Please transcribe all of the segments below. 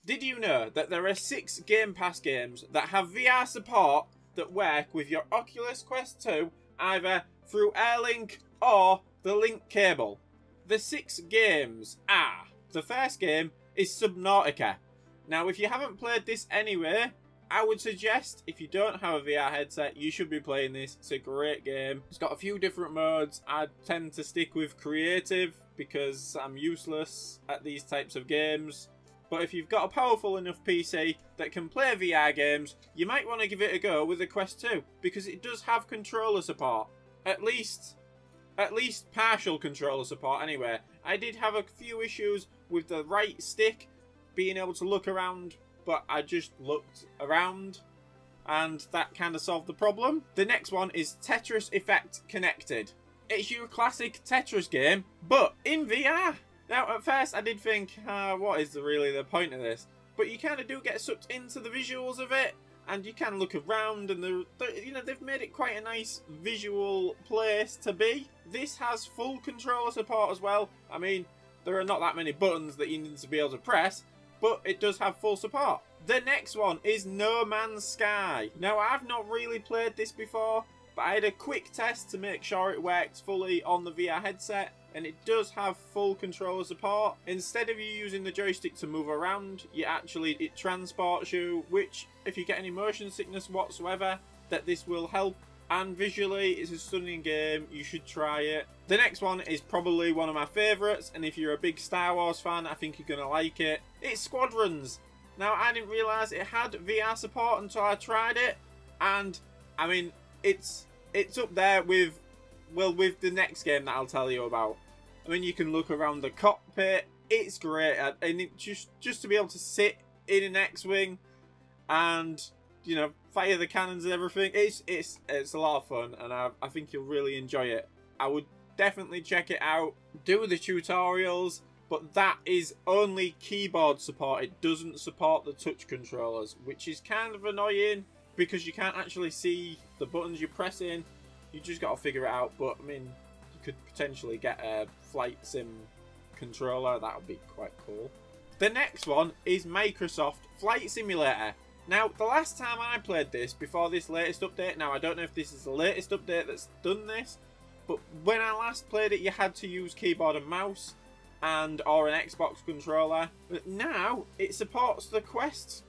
Did you know that there are 6 Game Pass games that have VR support that work with your Oculus Quest 2 either through Airlink or the link cable? The 6 games are... The first game is Subnautica. Now, if you haven't played this anyway, I would suggest, if you don't have a VR headset, you should be playing this. It's a great game. It's got a few different modes. I tend to stick with creative because I'm useless at these types of games. But if you've got a powerful enough PC that can play VR games, you might want to give it a go with the Quest 2, because it does have controller support. At least partial controller support anyway. I did have a few issues with the right stick being able to look around, but I just looked around and that kind of solved the problem. The next one is Tetris Effect Connected. It's your classic Tetris game, but in VR. Now, at first I did think, what is really the point of this? But you kind of do get sucked into the visuals of it, and you can look around, and you know, they've made it quite a nice visual place to be. This has full controller support as well. I mean, there are not that many buttons that you need to be able to press, but it does have full support. The next one is No Man's Sky. Now, I've not really played this before, but I had a quick test to make sure it worked fully on the VR headset, and it does have full controller support. Instead of you using the joystick to move around, it transports you, which, if you get any motion sickness whatsoever, that this will help. And visually, it's a stunning game. You should try it. The next one is probably one of my favourites, and if you're a big Star Wars fan, I think you're going to like it. It's Squadrons. Now, I didn't realise it had VR support until I tried it, and, I mean, it's up there with, well, with the next game that I'll tell you about. I mean, you can look around the cockpit. It's great, and it just to be able to sit in an X-wing and, you know, fire the cannons and everything. It's a lot of fun, and I think you'll really enjoy it. I would definitely check it out. Do the tutorials, but that is only keyboard support. It doesn't support the touch controllers, which is kind of annoying because you can't actually see the buttons you're pressing. You just got to figure it out. But I mean, you could potentially get a flight sim controller. That would be quite cool. The next one is Microsoft Flight Simulator. Now, the last time I played this, before this latest update, now I don't know if this is the latest update that's done this, but when I last played it, you had to use keyboard and mouse or an Xbox controller. But now, it supports the Quest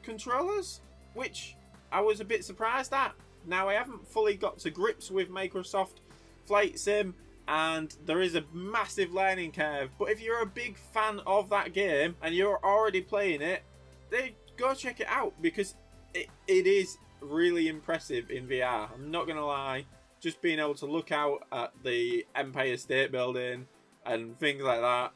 controllers, which I was a bit surprised at. Now, I haven't fully got to grips with Microsoft Flight Sim, and there is a massive learning curve. But if you're a big fan of that game, and you're already playing it, then go check it out, because it is really impressive in VR. I'm not going to lie. Just being able to look out at the Empire State Building and things like that,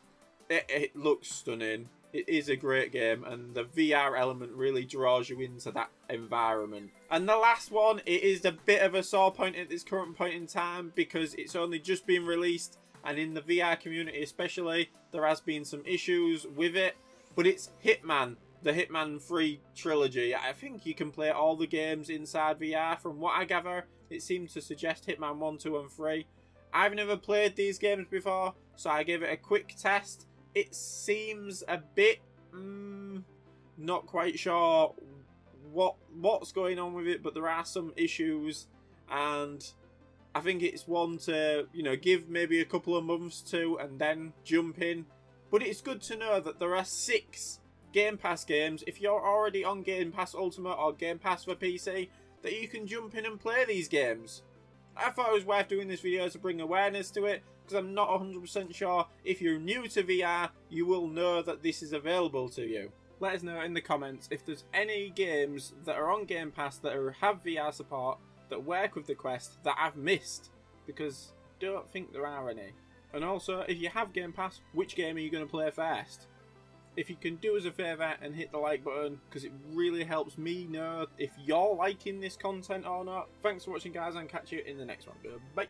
it looks stunning. It is a great game, and the VR element really draws you into that environment. And the last one, it is a bit of a sore point at this current point in time, because it's only just been released, and in the VR community especially, there has been some issues with it. But it's HitMan, the Hitman 3 trilogy. I think you can play all the games inside VR. From what I gather, it seems to suggest Hitman 1, 2 and 3. I've never played these games before, so I gave it a quick test. It seems a bit not quite sure what's going on with it, but there are some issues, and I think it's one to, you know, give maybe a couple of months to and then jump in. But it's good to know that there are 6 Game Pass games, if you're already on Game Pass Ultimate or Game Pass for PC, that you can jump in and play these games. I thought it was worth doing this video to bring awareness to it, because I'm not 100% sure if you're new to VR, you will know that this is available to you. Let us know in the comments if there's any games that are on Game Pass that have VR support that work with the Quest that I've missed, because I don't think there are any. And also, if you have Game Pass, which game are you going to play first? If you can do us a favour and hit the like button, because it really helps me know if you're liking this content or not. Thanks for watching, guys, and catch you in the next one. Bye.